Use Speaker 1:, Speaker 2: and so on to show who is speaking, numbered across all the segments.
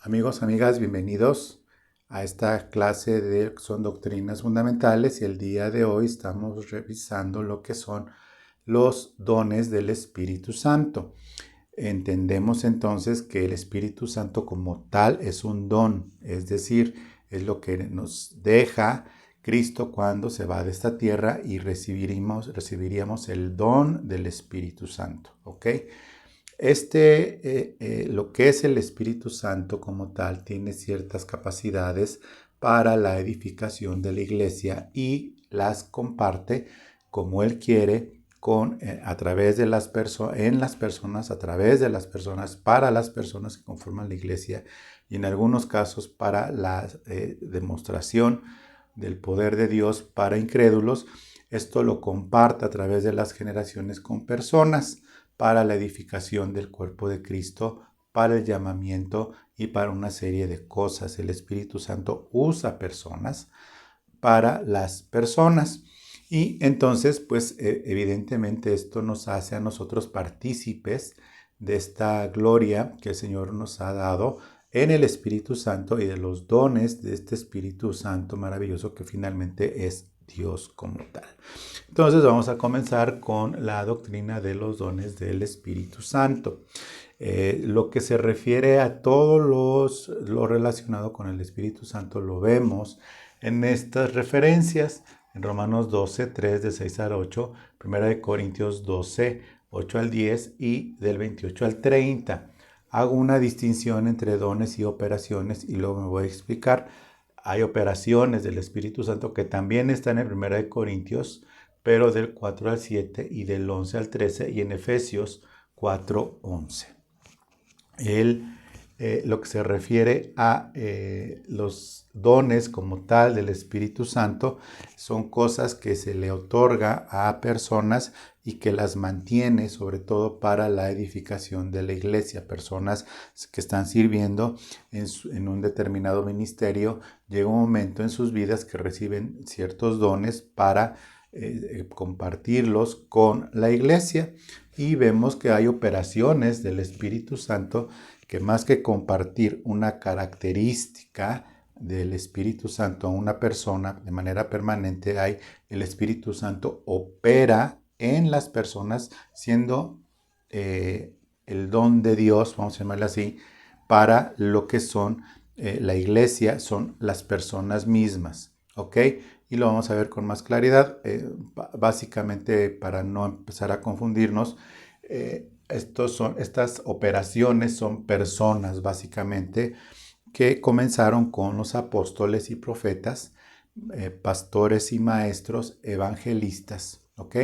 Speaker 1: Amigos, amigas, bienvenidos a esta clase de Son Doctrinas Fundamentales y el día de hoy estamos revisando lo que son los dones del Espíritu Santo. Entendemos entonces que el Espíritu Santo como tal es un don, es decir, es lo que nos deja Cristo cuando se va de esta tierra y recibiríamos el don del Espíritu Santo, ¿ok? Lo que es el Espíritu Santo como tal tiene ciertas capacidades para la edificación de la iglesia y las comparte como Él quiere a través de en las personas, a través de las personas, para las personas que conforman la iglesia y en algunos casos para la demostración del poder de Dios para incrédulos. Esto lo comparte a través de las generaciones con personas para la edificación del cuerpo de Cristo, para el llamamiento y para una serie de cosas. El Espíritu Santo usa personas para las personas. Y entonces, pues evidentemente esto nos hace a nosotros partícipes de esta gloria que el Señor nos ha dado en el Espíritu Santo y de los dones de este Espíritu Santo maravilloso que finalmente es Dios como tal. Entonces vamos a comenzar con la doctrina de los dones del Espíritu Santo. Lo que se refiere a lo relacionado con el Espíritu Santo lo vemos en estas referencias, en Romanos 12, 3 de 6 al 8, 1 de Corintios 12, 8 al 10 y del 28 al 30. Hago una distinción entre dones y operaciones y luego me voy a explicar. Hay operaciones del Espíritu Santo que también están en 1 de Corintios, pero del 4 al 7 y del 11 al 13 y en Efesios 4, 11. Lo que se refiere a los dones como tal del Espíritu Santo son cosas que se le otorga a personas y que las mantiene sobre todo para la edificación de la iglesia. Personas que están sirviendo en un determinado ministerio, llega un momento en sus vidas que reciben ciertos dones para compartirlos con la iglesia y vemos que hay operaciones del Espíritu Santo que más que compartir una característica del Espíritu Santo a una persona de manera permanente, el Espíritu Santo opera en las personas siendo el don de Dios, vamos a llamarlo así, para lo que son la iglesia, son las personas mismas, ¿ok? Y lo vamos a ver con más claridad. Básicamente, para no empezar a confundirnos, estas operaciones son personas, básicamente, que comenzaron con los apóstoles y profetas, pastores y maestros, evangelistas, ¿ok?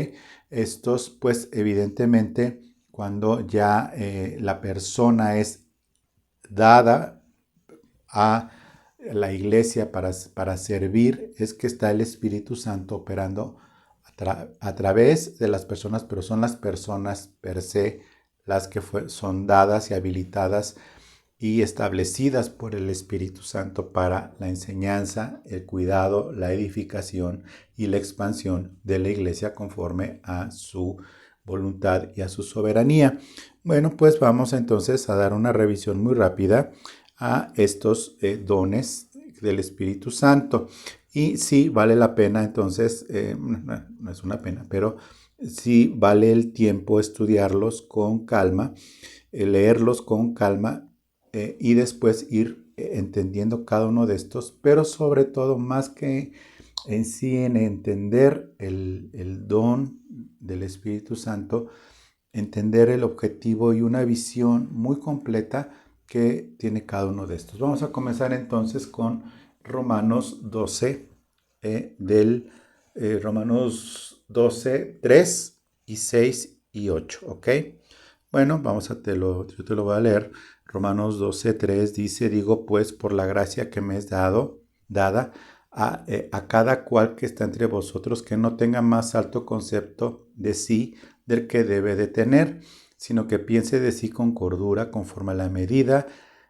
Speaker 1: Estos, pues, evidentemente, cuando ya la persona es dada a la iglesia para servir, es que está el Espíritu Santo operando a través de las personas, pero son las personas per se las que son dadas y habilitadas y establecidas por el Espíritu Santo para la enseñanza, el cuidado, la edificación y la expansión de la iglesia conforme a su voluntad y a su soberanía. Bueno, pues vamos entonces a dar una revisión muy rápida a estos dones del Espíritu Santo. Y sí vale la pena, entonces, no es una pena, pero sí vale el tiempo estudiarlos con calma, leerlos con calma y después ir entendiendo cada uno de estos, pero sobre todo más que en sí en entender el don del Espíritu Santo, entender el objetivo y una visión muy completa que tiene cada uno de estos. Vamos a comenzar entonces con Romanos 12, Romanos 12, 3 y 6 y 8, ¿ok? Bueno, yo te lo voy a leer. Romanos 12, 3 dice, digo pues por la gracia que me es dada a cada cual que está entre vosotros, que no tenga más alto concepto de sí del que debe de tener, sino que piense de sí con cordura, conforme a la medida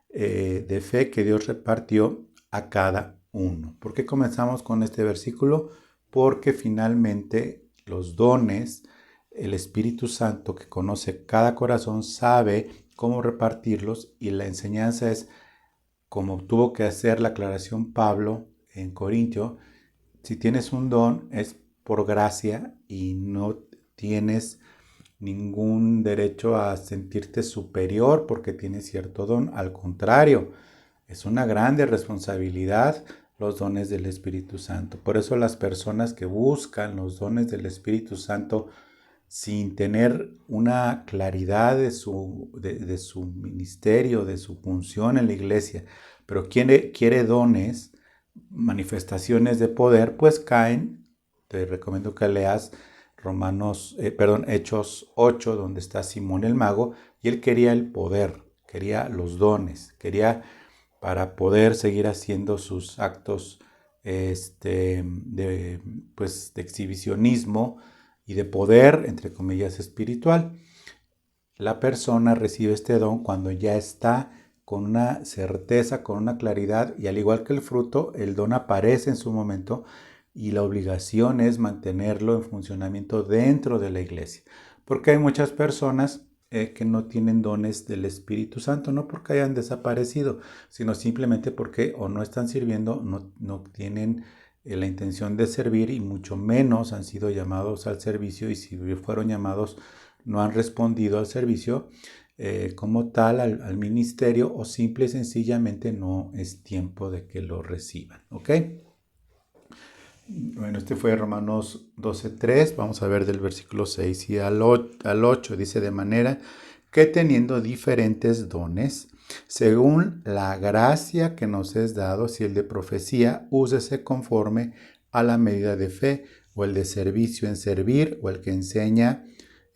Speaker 1: de fe que Dios repartió a cada uno. ¿Por qué comenzamos con este versículo? Porque finalmente los dones, el Espíritu Santo que conoce cada corazón sabe cómo repartirlos y la enseñanza es como tuvo que hacer la aclaración Pablo en Corintio, si tienes un don es por gracia y no tienes ningún derecho a sentirte superior porque tienes cierto don. Al contrario, es una grande responsabilidad los dones del Espíritu Santo. Por eso las personas que buscan los dones del Espíritu Santo sin tener una claridad de su ministerio, de su función en la iglesia, pero quiere dones, manifestaciones de poder, pues caen. Te recomiendo que leas Hechos 8, donde está Simón el mago, y él quería el poder, quería los dones, quería para poder seguir haciendo sus actos de exhibicionismo y de poder, entre comillas, espiritual. La persona recibe este don cuando ya está con una certeza, con una claridad, y al igual que el fruto, el don aparece en su momento y la obligación es mantenerlo en funcionamiento dentro de la iglesia. Porque hay muchas personas que no tienen dones del Espíritu Santo, no porque hayan desaparecido, sino simplemente porque o no están sirviendo, no tienen la intención de servir y mucho menos han sido llamados al servicio, y si fueron llamados no han respondido al servicio como tal, al ministerio, o simple y sencillamente no es tiempo de que lo reciban. ¿Ok? Bueno, este fue Romanos 12:3. Vamos a ver del versículo 6 y al 8. Dice: de manera que teniendo diferentes dones, según la gracia que nos es dado, si el de profecía, úsese conforme a la medida de fe, o el de servicio en servir, o el que enseña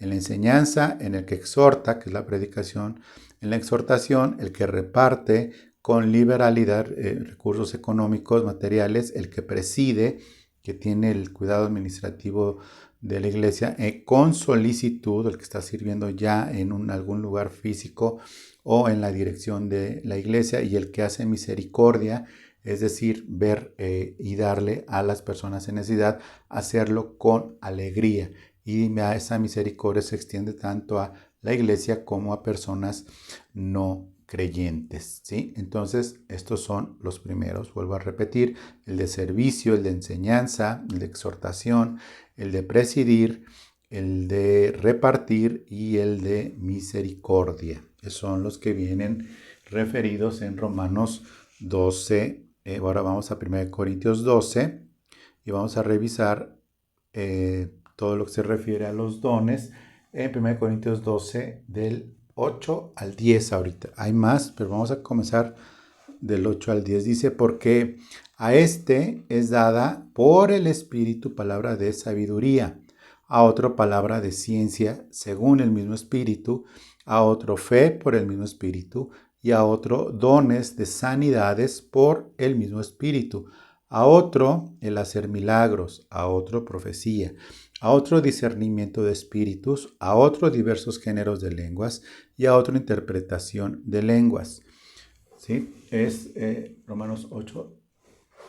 Speaker 1: en la enseñanza, en el que exhorta, que es la predicación, en la exhortación, el que reparte con liberalidad recursos económicos, materiales, el que preside, que tiene el cuidado administrativo de la iglesia, con solicitud, el que está sirviendo ya en algún lugar físico o en la dirección de la iglesia, y el que hace misericordia, es decir, ver y darle a las personas en necesidad, hacerlo con alegría. Y esa misericordia se extiende tanto a la iglesia como a personas no creyentes, ¿sí? Entonces, estos son los primeros, vuelvo a repetir: el de servicio, el de enseñanza, el de exhortación, el de presidir, el de repartir y el de misericordia. Esos son los que vienen referidos en Romanos 12. Ahora vamos a 1 Corintios 12 y vamos a revisar todo lo que se refiere a los dones en 1 Corintios 12 del 8 al 10 ahorita. Hay más, pero vamos a comenzar del 8 al 10. Dice: porque a este es dada por el Espíritu palabra de sabiduría, a otro palabra de ciencia según el mismo Espíritu, a otro fe por el mismo Espíritu, y a otro dones de sanidades por el mismo Espíritu, a otro el hacer milagros, a otro profecía, a otro discernimiento de espíritus, a otro diversos géneros de lenguas, y a otro interpretación de lenguas. ¿Sí? Es Romanos 8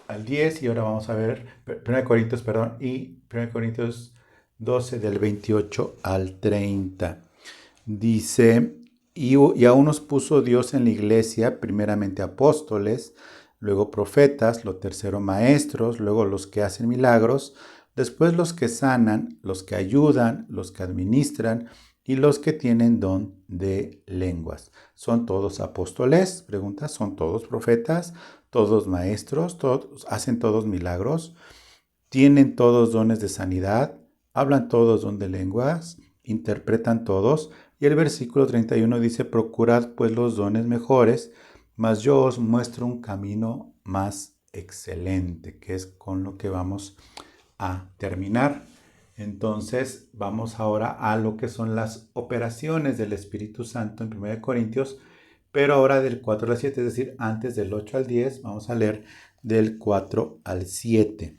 Speaker 1: al 10, y ahora vamos a ver 1 Corintios, y 1 Corintios 12 del 28 al 30. Dice: y a unos puso Dios en la iglesia, primeramente apóstoles, luego profetas, lo tercero maestros, luego los que hacen milagros, después los que sanan, los que ayudan, los que administran y los que tienen don de lenguas. ¿Son todos apóstoles? Pregunta. ¿Son todos profetas? ¿Todos maestros? ¿Hacen todos milagros? ¿Tienen todos dones de sanidad? ¿Hablan todos don de lenguas? ¿Interpretan todos? Y el versículo 31 dice: procurad pues los dones mejores, mas yo os muestro un camino más excelente, que es con lo que vamos a terminar. Entonces vamos ahora a lo que son las operaciones del Espíritu Santo en 1 Corintios, pero ahora del 4 al 7, es decir, antes del 8 al 10, vamos a leer del 4 al 7.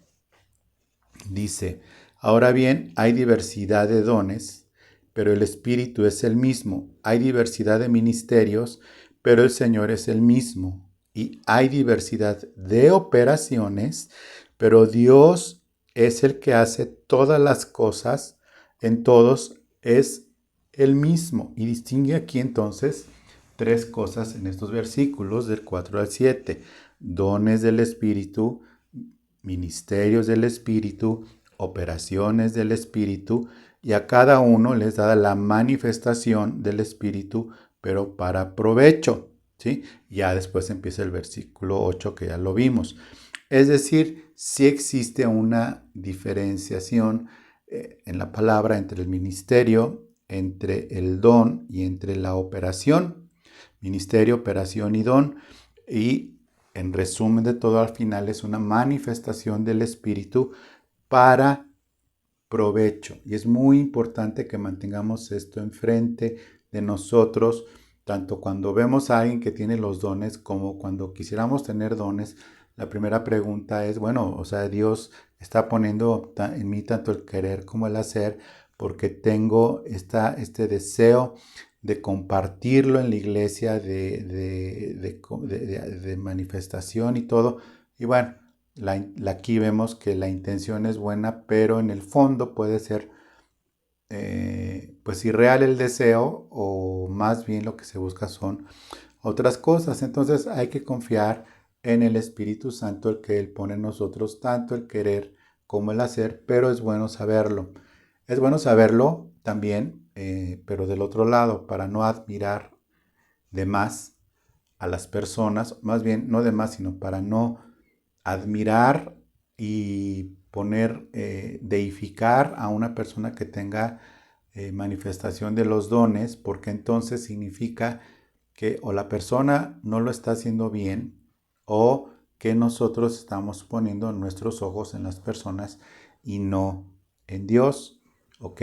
Speaker 1: Dice: ahora bien, hay diversidad de dones, pero el Espíritu es el mismo. Hay diversidad de ministerios, pero el Señor es el mismo. Y hay diversidad de operaciones, pero Dios es el que hace todas las cosas en todos, es el mismo. Y distingue aquí entonces tres cosas en estos versículos del 4 al 7. Dones del Espíritu, ministerios del Espíritu, operaciones del Espíritu, y a cada uno les da la manifestación del Espíritu, pero para provecho, ¿sí? Ya después empieza el versículo 8 que ya lo vimos. Es decir, sí existe una diferenciación en la palabra entre el ministerio, entre el don y entre la operación. Ministerio, operación y don. Y en resumen de todo, al final es una manifestación del Espíritu para provecho. Y es muy importante que mantengamos esto enfrente de nosotros, tanto cuando vemos a alguien que tiene los dones como cuando quisiéramos tener dones. La primera pregunta es, bueno, o sea, Dios está poniendo en mí tanto el querer como el hacer, porque tengo este deseo de compartirlo en la iglesia, de manifestación y todo. Y bueno, aquí vemos que la intención es buena, pero en el fondo puede ser pues irreal el deseo, o más bien lo que se busca son otras cosas. Entonces hay que confiar en el Espíritu Santo, el que Él pone en nosotros, tanto el querer como el hacer, pero es bueno saberlo. Es bueno saberlo también, pero del otro lado, para no admirar de más a las personas, más bien no de más, sino para no admirar y poner, deificar a una persona que tenga manifestación de los dones, porque entonces significa que o la persona no lo está haciendo bien, o que nosotros estamos poniendo nuestros ojos en las personas y no en Dios. ¿Ok?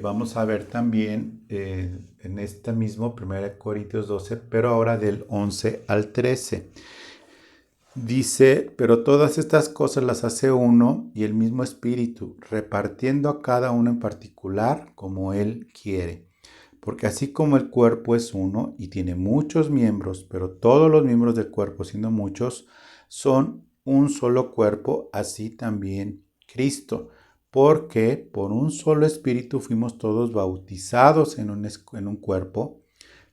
Speaker 1: Vamos a ver también en este mismo 1 Corintios 12, pero ahora del 11 al 13. Dice, pero todas estas cosas las hace uno y el mismo Espíritu, repartiendo a cada uno en particular como Él quiere. Porque así como el cuerpo es uno y tiene muchos miembros, pero todos los miembros del cuerpo, siendo muchos, son un solo cuerpo, así también Cristo. Porque por un solo Espíritu fuimos todos bautizados en un cuerpo,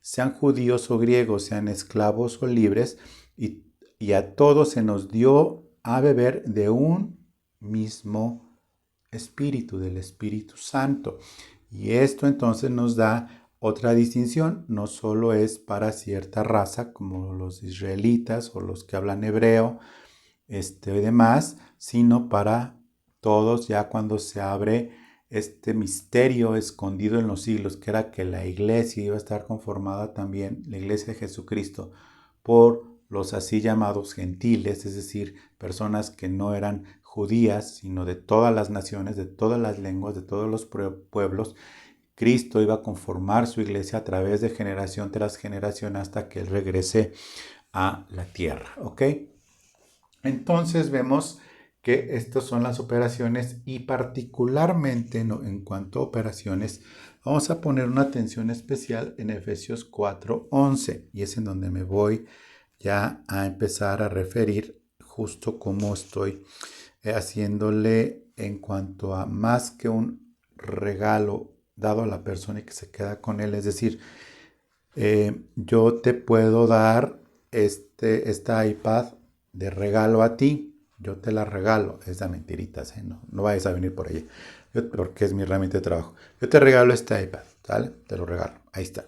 Speaker 1: sean judíos o griegos, sean esclavos o libres, y a todos se nos dio a beber de un mismo Espíritu, del Espíritu Santo. Y esto entonces nos da otra distinción. No solo es para cierta raza, como los israelitas o los que hablan hebreo, y demás, sino para todos, ya cuando se abre este misterio escondido en los siglos, que era que la iglesia iba a estar conformada también, la iglesia de Jesucristo, por los así llamados gentiles, es decir, personas que no eran judías, sino de todas las naciones, de todas las lenguas, de todos los pueblos. Cristo iba a conformar su iglesia a través de generación tras generación hasta que Él regrese a la tierra. ¿Ok? Entonces vemos que estas son las operaciones, y particularmente en cuanto a operaciones vamos a poner una atención especial en Efesios 4:11, y es en donde me voy ya a empezar a referir justo cómo estoy haciéndole en cuanto a más que un regalo dado a la persona y que se queda con él. Es decir, yo te puedo dar esta iPad de regalo a ti. Yo te la regalo. Es de mentiritas, ¿eh? No vayas a venir por ella. Porque es mi herramienta de trabajo. Yo te regalo este iPad, ¿sale? Te lo regalo. Ahí está.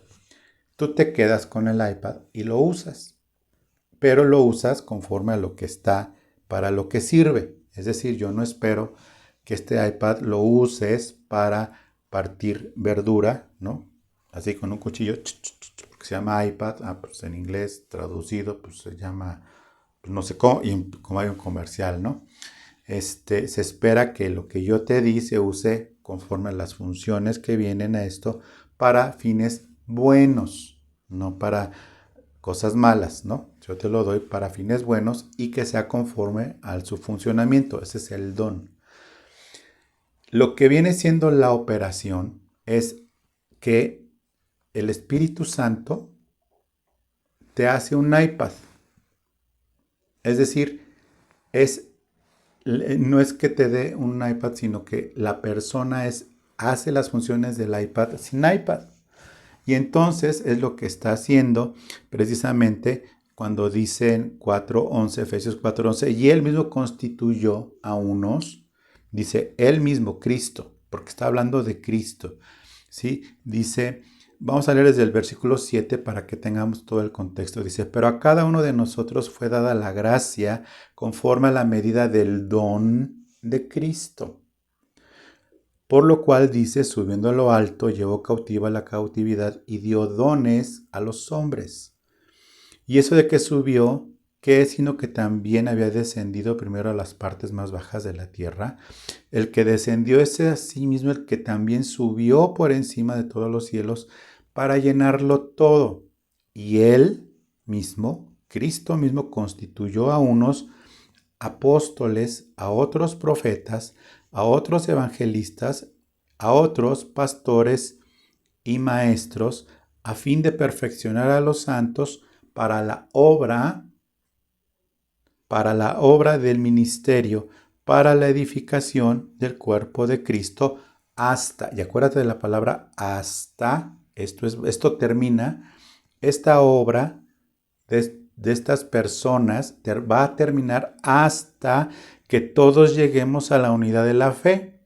Speaker 1: Tú te quedas con el iPad y lo usas. Pero lo usas conforme a lo que está, para lo que sirve. Es decir, yo no espero que este iPad lo uses para partir verdura, ¿no? Así con un cuchillo, que se llama iPad, pues en inglés traducido, pues se llama, pues no sé cómo, y como hay un comercial, ¿no? Se espera que lo que yo te di se use conforme a las funciones que vienen a esto para fines buenos, no para cosas malas, ¿no? Yo te lo doy para fines buenos y que sea conforme a su funcionamiento. Ese es el don. Lo que viene siendo la operación es que el Espíritu Santo te hace un iPad. Es decir, no es que te dé un iPad, sino que la persona hace las funciones del iPad sin iPad. Y entonces es lo que está haciendo precisamente cuando dicen 4:11, Efesios 4:11, y él mismo constituyó a unos, dice él mismo, Cristo, porque está hablando de Cristo, ¿sí? Dice, vamos a leer desde el versículo 7 para que tengamos todo el contexto. Dice, pero a cada uno de nosotros fue dada la gracia conforme a la medida del don de Cristo. Por lo cual dice, subiendo a lo alto, llevó cautiva la cautividad y dio dones a los hombres. Y eso de que subió, ¿qué es sino que también había descendido primero a las partes más bajas de la tierra? El que descendió es asimismo el que también subió por encima de todos los cielos para llenarlo todo. Y él mismo, Cristo mismo, constituyó a unos apóstoles, a otros profetas, a otros evangelistas, a otros pastores y maestros, a fin de perfeccionar a los santos para la obra del ministerio, para la edificación del cuerpo de Cristo, hasta, y acuérdate de la palabra hasta, esto termina, esta obra de estas personas va a terminar hasta que todos lleguemos a la unidad de la fe.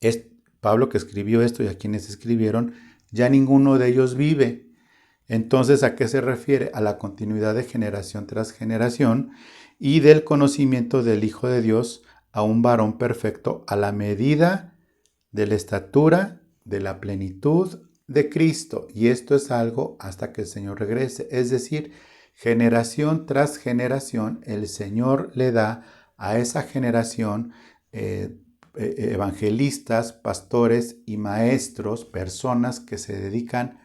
Speaker 1: Es Pablo que escribió esto y a quienes escribieron, ya ninguno de ellos vive. Entonces, ¿a qué se refiere? A la continuidad de generación tras generación y del conocimiento del Hijo de Dios a un varón perfecto a la medida de la estatura de la plenitud de Cristo. Y esto es algo hasta que el Señor regrese. Es decir, generación tras generación, el Señor le da a esa generación evangelistas, pastores y maestros, personas que se dedican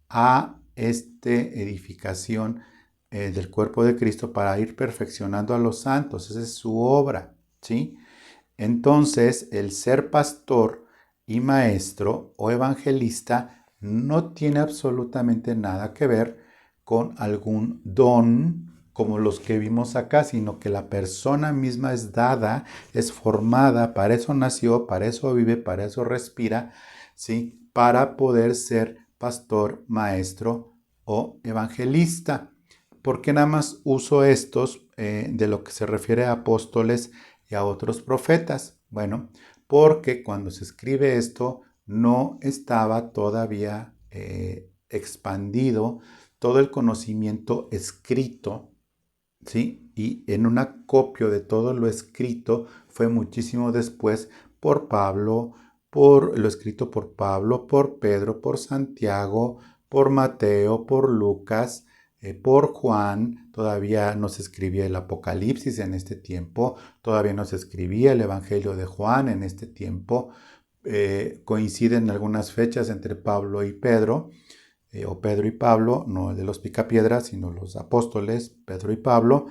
Speaker 1: a esta edificación del cuerpo de Cristo para ir perfeccionando a los santos. Esa es su obra, ¿sí? Entonces, el ser pastor y maestro o evangelista no tiene absolutamente nada que ver con algún don como los que vimos acá, sino que la persona misma es dada, es formada, para eso nació, para eso vive, para eso respira, ¿sí? Para poder ser pastor, maestro o evangelista. ¿Por qué nada más uso estos de lo que se refiere a apóstoles y a otros profetas? Bueno, porque cuando se escribe esto no estaba todavía expandido todo el conocimiento escrito, ¿sí? Y en un acopio de todo lo escrito fue muchísimo después por Pablo, por lo escrito por Pablo, por Pedro, por Santiago, por Mateo, por Lucas, por Juan. Todavía no se escribía el Apocalipsis en este tiempo, todavía no se escribía el Evangelio de Juan en este tiempo. Coinciden algunas fechas entre Pablo y Pedro, o Pedro y Pablo, no el de los picapiedras, sino los apóstoles, Pedro y Pablo,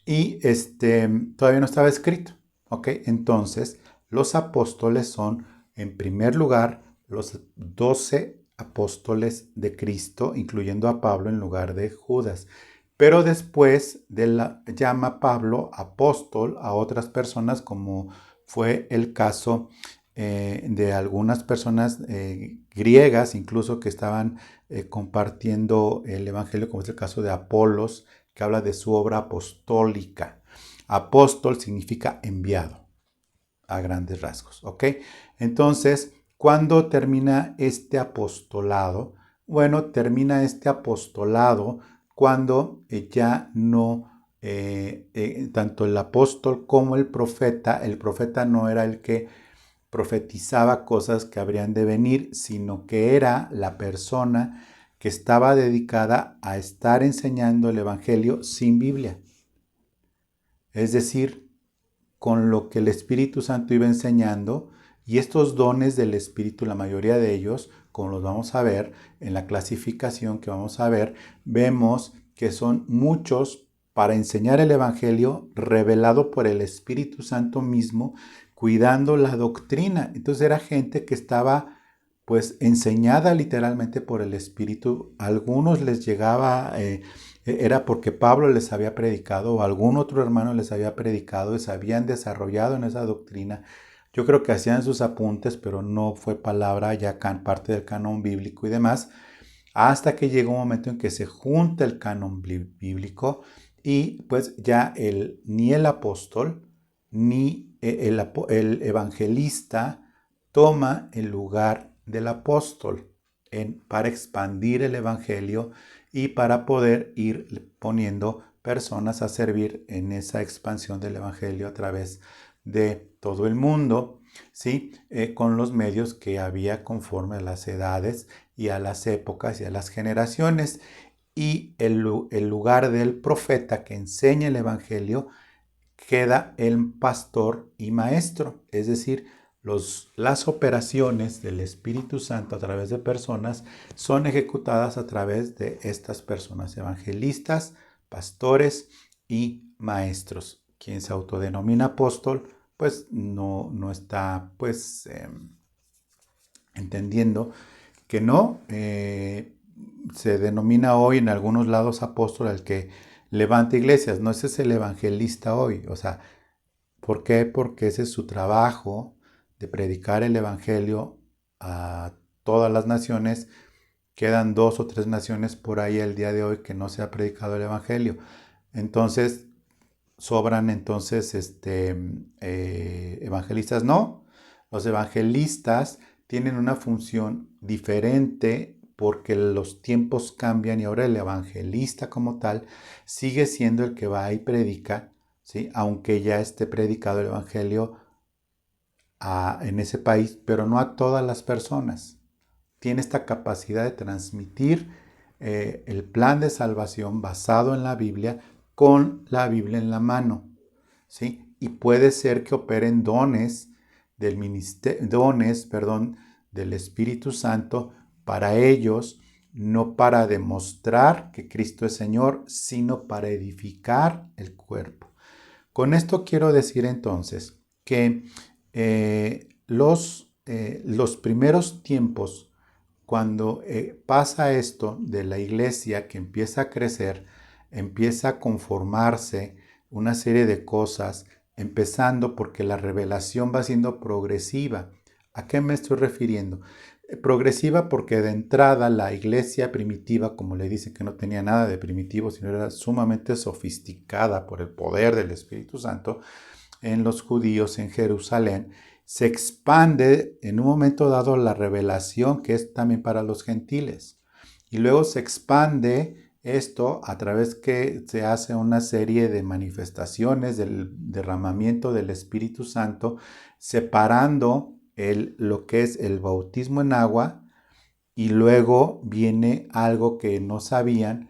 Speaker 1: y todavía no estaba escrito, ¿ok? Entonces, los apóstoles son, en primer lugar, los 12 apóstoles de Cristo, incluyendo a Pablo en lugar de Judas. Pero después llama Pablo apóstol a otras personas, como fue el caso de algunas personas griegas, incluso que estaban compartiendo el Evangelio, como es el caso de Apolos, que habla de su obra apostólica. Apóstol significa enviado, a grandes rasgos, ¿ok? Entonces, ¿cuándo termina este apostolado? Bueno, termina este apostolado cuando ya no, tanto el apóstol como el profeta no era el que profetizaba cosas que habrían de venir, sino que era la persona que estaba dedicada a estar enseñando el Evangelio sin Biblia. Es decir, con lo que el Espíritu Santo iba enseñando, y estos dones del Espíritu, la mayoría de ellos, como los vamos a ver en la clasificación que vamos a ver, vemos que son muchos para enseñar el Evangelio revelado por el Espíritu Santo mismo, cuidando la doctrina. Entonces era gente que estaba pues enseñada literalmente por el Espíritu. A algunos les llegaba, era porque Pablo les había predicado o algún otro hermano les había predicado y se habían desarrollado en esa doctrina. Yo creo que hacían sus apuntes, pero no fue palabra ya parte del canon bíblico y demás, hasta que llegó un momento en que se junta el canon bíblico y pues ya ni el apóstol ni el evangelista toma el lugar del apóstol para expandir el evangelio y para poder ir poniendo personas a servir en esa expansión del evangelio a través de todo el mundo, ¿sí? Con los medios que había conforme a las edades y a las épocas y a las generaciones. Y el lugar del profeta que enseña el evangelio queda el pastor y maestro, es decir, las operaciones del Espíritu Santo a través de personas son ejecutadas a través de estas personas, evangelistas, pastores y maestros. Quien se autodenomina apóstol, pues no está entendiendo que no. Se denomina hoy en algunos lados apóstol al que levanta iglesias. No, ese es el evangelista hoy. O sea, ¿por qué? Porque ese es su trabajo de predicar el evangelio a todas las naciones. Quedan 2 o 3 naciones por ahí el día de hoy que no se ha predicado el evangelio. Entonces, sobran entonces evangelistas. No, los evangelistas tienen una función diferente porque los tiempos cambian y ahora el evangelista como tal sigue siendo el que va y predica, ¿sí? Aunque ya esté predicado el evangelio en ese país, pero no a todas las personas. Tiene esta capacidad de transmitir el plan de salvación basado en la Biblia con la Biblia en la mano, ¿sí? Y puede ser que operen dones del Espíritu Santo para ellos, no para demostrar que Cristo es Señor, sino para edificar el cuerpo. Con esto quiero decir entonces que los primeros tiempos, cuando pasa esto de la iglesia que empieza a crecer, empieza a conformarse una serie de cosas, empezando porque la revelación va siendo progresiva. ¿A qué me estoy refiriendo? Progresiva porque de entrada la iglesia primitiva, como le dice que no tenía nada de primitivo, sino era sumamente sofisticada por el poder del Espíritu Santo, en los judíos en Jerusalén, se expande en un momento dado la revelación que es también para los gentiles. Y luego se expande esto a través que se hace una serie de manifestaciones del derramamiento del Espíritu Santo, separando lo que es el bautismo en agua, y luego viene algo que no sabían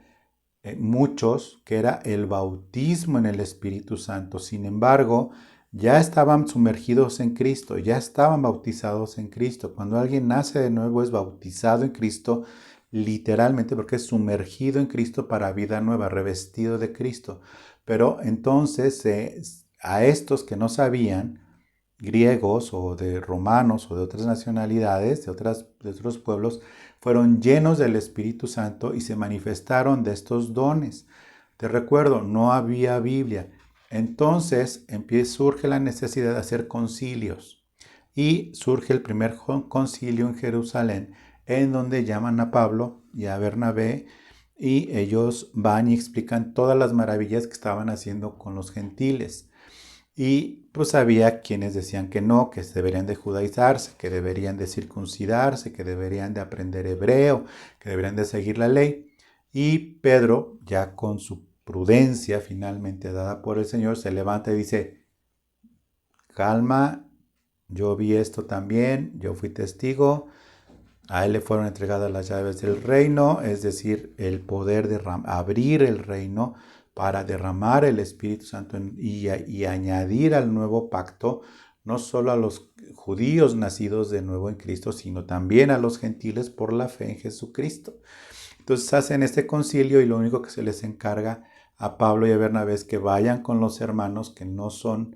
Speaker 1: muchos, que era el bautismo en el Espíritu Santo. Sin embargo, ya estaban sumergidos en Cristo, ya estaban bautizados en Cristo. Cuando alguien nace de nuevo es bautizado en Cristo, literalmente, porque es sumergido en Cristo para vida nueva, revestido de Cristo. Pero entonces a estos que no sabían, griegos o de romanos o de otras nacionalidades, de otros pueblos, fueron llenos del Espíritu Santo y se manifestaron de estos dones. Te recuerdo, no había Biblia. Entonces surge la necesidad de hacer concilios y surge el primer concilio en Jerusalén, en donde llaman a Pablo y a Bernabé y ellos van y explican todas las maravillas que estaban haciendo con los gentiles. Y pues había quienes decían que no, que deberían de judaizarse, que deberían de circuncidarse, que deberían de aprender hebreo, que deberían de seguir la ley. Y Pedro, ya con su prudencia finalmente dada por el Señor, se levanta y dice: calma, yo vi esto también, yo fui testigo, a él le fueron entregadas las llaves del reino, es decir, el poder de abrir el reino para derramar el Espíritu Santo y añadir al nuevo pacto no solo a los judíos nacidos de nuevo en Cristo, sino también a los gentiles por la fe en Jesucristo. Entonces hacen este concilio y lo único que se les encarga a Pablo y a Bernabé es que vayan con los hermanos que no son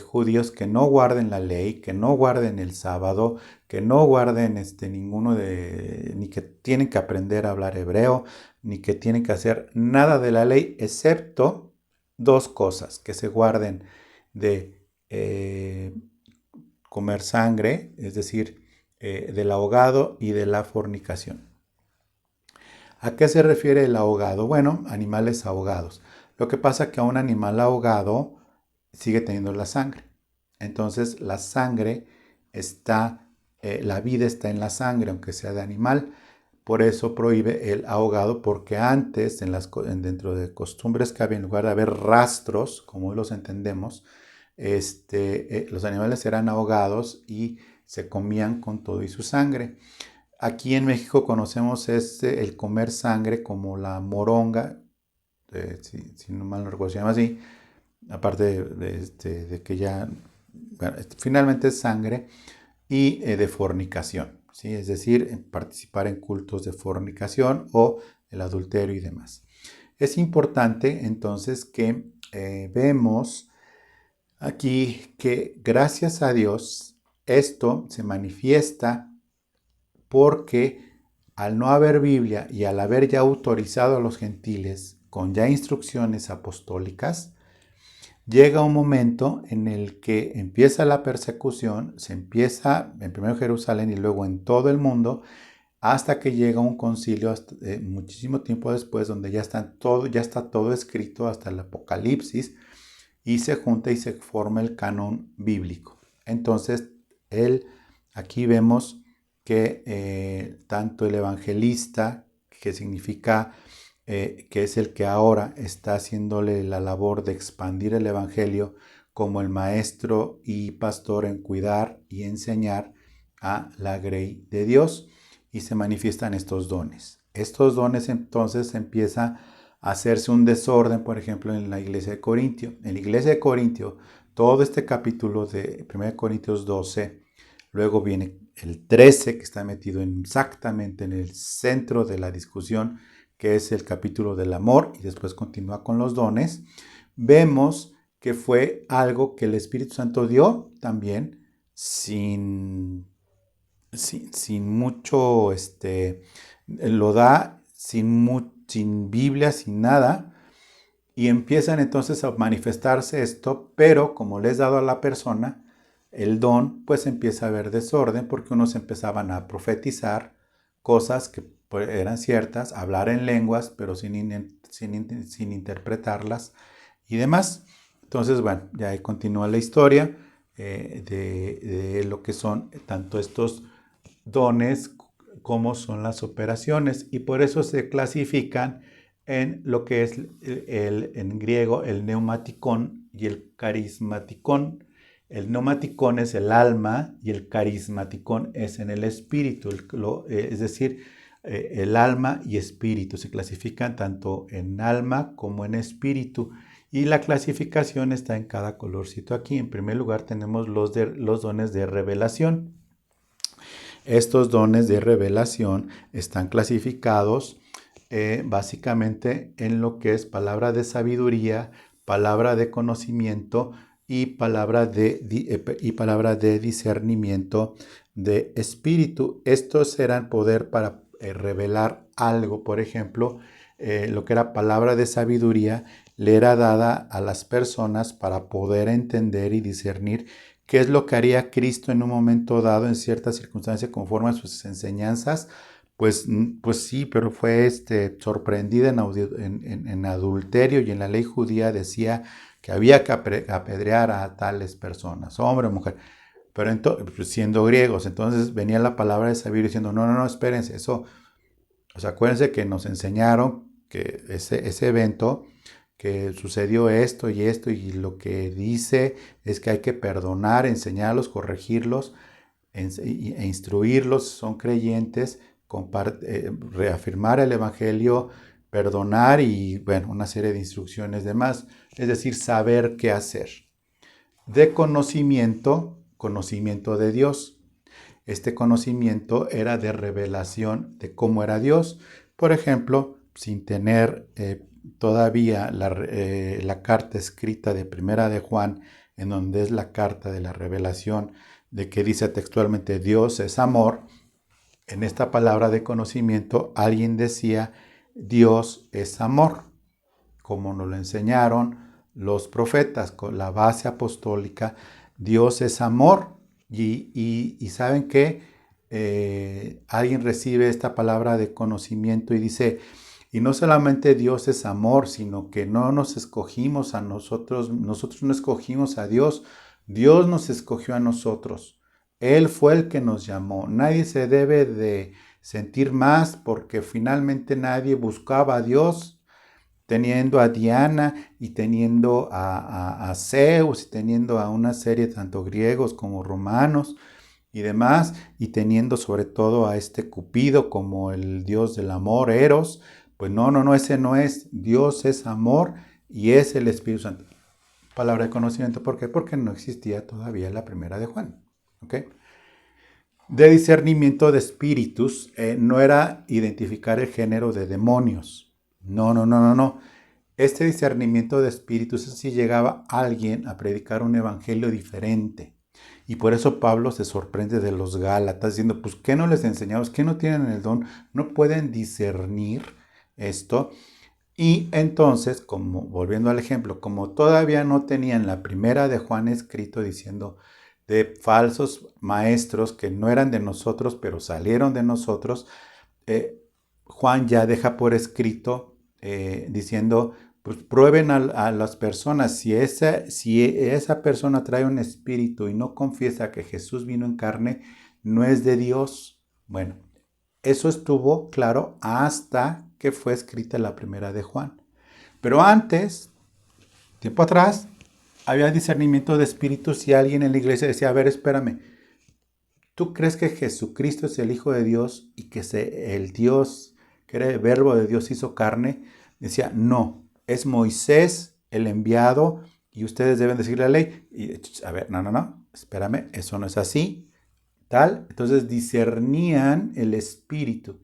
Speaker 1: judíos, que no guarden la ley, que no guarden el sábado, que no guarden ni que tienen que aprender a hablar hebreo, ni que tienen que hacer nada de la ley, excepto 2 cosas: que se guarden de comer sangre, es decir, del ahogado y de la fornicación. ¿A qué se refiere el ahogado? Bueno, animales ahogados. Lo que pasa es que a un animal ahogado sigue teniendo la sangre. Entonces la sangre está, la vida está en la sangre, aunque sea de animal. Por eso prohíbe el ahogado, porque antes, dentro de costumbres que había, en lugar de haber rastros, como hoy los entendemos, los animales eran ahogados y se comían con todo y su sangre. Aquí en México conocemos el comer sangre como la moronga, si no mal no recuerdo se llama así, aparte de que ya, bueno, finalmente es sangre y de fornicación, ¿sí? Es decir, participar en cultos de fornicación o el adulterio y demás. Es importante entonces que vemos aquí que gracias a Dios esto se manifiesta porque al no haber Biblia y al haber ya autorizado a los gentiles con ya instrucciones apostólicas, llega un momento en el que empieza la persecución, se empieza en primero Jerusalén y luego en todo el mundo, hasta que llega un concilio muchísimo tiempo después, donde ya está todo escrito hasta el Apocalipsis, y se junta y se forma el canon bíblico. Entonces, aquí vemos que tanto el evangelista, que significa que es el que ahora está haciéndole la labor de expandir el evangelio, como el maestro y pastor en cuidar y enseñar a la grey de Dios, y se manifiestan estos dones. Estos dones entonces empieza a hacerse un desorden, por ejemplo, en la iglesia de Corintio. En la iglesia de Corintio, todo este capítulo de 1 Corintios 12, luego viene el 13, que está metido exactamente en el centro de la discusión, que es el capítulo del amor, y después continúa con los dones. Vemos que fue algo que el Espíritu Santo dio también sin mucho, lo da sin Biblia, sin nada, y empiezan entonces a manifestarse esto, pero como les he dado a la persona el don, pues empieza a haber desorden, porque unos empezaban a profetizar cosas que eran ciertas, a hablar en lenguas, pero sin interpretarlas y demás. Entonces, bueno, ya ahí continúa la historia de lo que son tanto estos dones como son las operaciones, y por eso se clasifican en lo que es en griego el neumaticón y el carismaticón. El neumaticón es el alma y el carismaticón es en el espíritu, es decir, el alma y espíritu se clasifican tanto en alma como en espíritu, y la clasificación está en cada colorcito aquí. En primer lugar tenemos los dones de revelación. Estos dones de revelación están clasificados básicamente en lo que es palabra de sabiduría, palabra de conocimiento y palabra de discernimiento de espíritu. Estos eran poder para revelar algo. Por ejemplo, lo que era palabra de sabiduría le era dada a las personas para poder entender y discernir qué es lo que haría Cristo en un momento dado, en ciertas circunstancias, conforme a sus enseñanzas. Pues sí, pero fue sorprendida en adulterio, y en la ley judía decía que había que apedrear a tales personas, hombre o mujer, pero pues, siendo griegos. Entonces venía la palabra de sabiduría diciendo, no, espérense, eso, o sea, acuérdense que nos enseñaron que ese evento, que sucedió esto, y lo que dice es que hay que perdonar, enseñarlos, corregirlos e instruirlos, son creyentes, reafirmar el evangelio, perdonar y, bueno, una serie de instrucciones demás, es decir, saber qué hacer. De conocimiento de Dios. Este conocimiento era de revelación de cómo era Dios. Por ejemplo, sin tener todavía la carta escrita de Primera de Juan, en donde es la carta de la revelación, de que dice textualmente Dios es amor. En esta palabra de conocimiento alguien decía Dios es amor, como nos lo enseñaron los profetas, con la base apostólica. Dios es amor, Y ¿saben qué? Alguien recibe esta palabra de conocimiento y dice, y no solamente Dios es amor, sino que no nos escogimos a nosotros no escogimos a Dios, Dios nos escogió a nosotros. Él fue el que nos llamó. Nadie se debe de sentir más porque finalmente nadie buscaba a Dios, teniendo a Diana y teniendo a Zeus y teniendo a una serie tanto griegos como romanos y demás, y teniendo sobre todo a este Cupido como el dios del amor, Eros. Pues no, ese no es. Dios es amor y es el Espíritu Santo. Palabra de conocimiento, ¿por qué? Porque no existía todavía la primera de Juan. ¿Ok? De discernimiento de espíritus, no era identificar el género de demonios. No. Este discernimiento de espíritus es si llegaba alguien a predicar un evangelio diferente. Y por eso Pablo se sorprende de los Gálatas diciendo, pues ¿qué no les enseñamos? ¿Qué no tienen el don? ¿No pueden discernir esto? Y entonces, como volviendo al ejemplo, como todavía no tenían la primera de Juan escrito diciendo de falsos maestros que no eran de nosotros, pero salieron de nosotros, Juan ya deja por escrito diciendo, pues prueben a las personas, si esa persona trae un espíritu y no confiesa que Jesús vino en carne, no es de Dios. Bueno, eso estuvo claro hasta que fue escrita la primera de Juan. Pero antes, tiempo atrás, había discernimiento de espíritus y alguien en la iglesia decía, a ver, espérame, ¿tú crees que Jesucristo es el Hijo de Dios y que el Dios, que era el verbo de Dios, hizo carne? Decía, no, es Moisés el enviado y ustedes deben decir la ley. Y, a ver, no, espérame, eso no es así. Tal, entonces discernían el espíritu.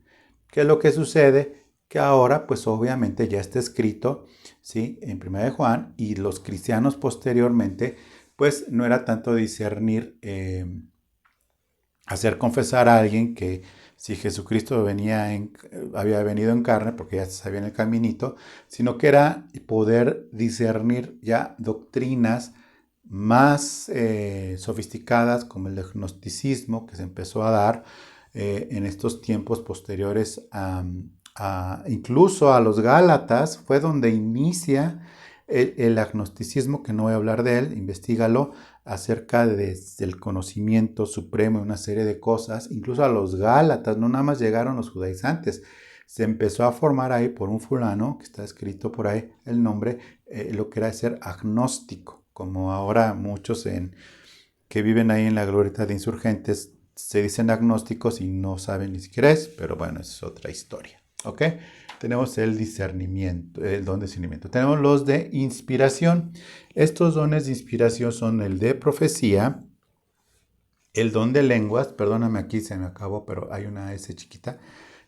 Speaker 1: ¿Qué es lo que sucede? Que ahora, pues obviamente ya está escrito, ¿sí? En 1 de Juan, y los cristianos posteriormente, pues no era tanto discernir, hacer confesar a alguien que si Jesucristo había venido en carne, porque ya se sabía en el caminito, sino que era poder discernir ya doctrinas más sofisticadas como el gnosticismo que se empezó a dar en estos tiempos posteriores incluso a los Gálatas, fue donde inicia el agnosticismo, que no voy a hablar de él, investígalo, acerca del conocimiento supremo y una serie de cosas. Incluso a los Gálatas, no nada más llegaron los judaizantes, se empezó a formar ahí por un fulano, que está escrito por ahí el nombre, lo que era ser agnóstico, como ahora muchos que viven ahí en la glorieta de Insurgentes se dicen agnósticos y no saben ni siquiera es, pero bueno, es otra historia. ¿Ok? Tenemos el discernimiento, el don de discernimiento. Tenemos los de inspiración. Estos dones de inspiración son el de profecía, el don de lenguas, perdóname aquí se me acabó, pero hay una S chiquita,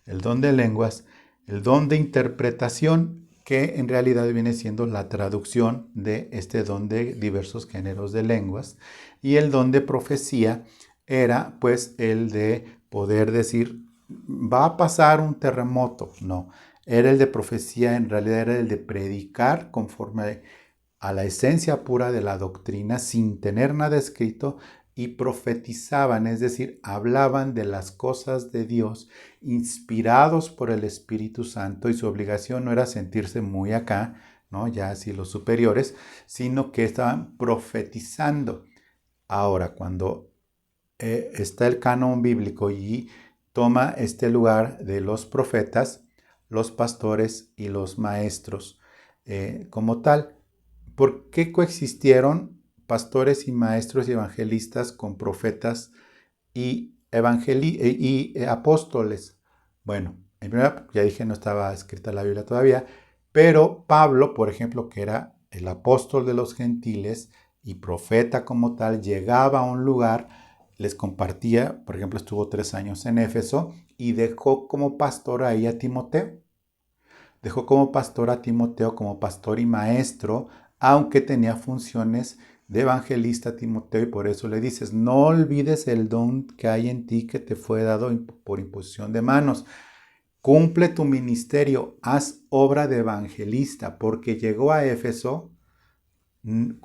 Speaker 1: el don de lenguas, el don de interpretación, que en realidad viene siendo la traducción de este don de diversos géneros de lenguas, y el don de profecía era pues el de poder decir, va a pasar un terremoto, no, era el de profecía, en realidad era el de predicar conforme a la esencia pura de la doctrina sin tener nada escrito y profetizaban, es decir, hablaban de las cosas de Dios inspirados por el Espíritu Santo y su obligación no era sentirse muy acá, ¿no? Ya así los superiores, sino que estaban profetizando. Ahora, cuando está el canon bíblico y toma este lugar de los profetas, los pastores y los maestros como tal. ¿Por qué coexistieron pastores y maestros y evangelistas con profetas y apóstoles? Bueno, en primer ya dije, no estaba escrita la Biblia todavía, pero Pablo, por ejemplo, que era el apóstol de los gentiles y profeta como tal, llegaba a un lugar, les compartía, por ejemplo, estuvo 3 años en Éfeso y dejó como pastor ahí a Timoteo. Dejó como pastor a Timoteo, como pastor y maestro, aunque tenía funciones de evangelista a Timoteo, y por eso le dices, no olvides el don que hay en ti que te fue dado por imposición de manos. Cumple tu ministerio, haz obra de evangelista, porque llegó a Éfeso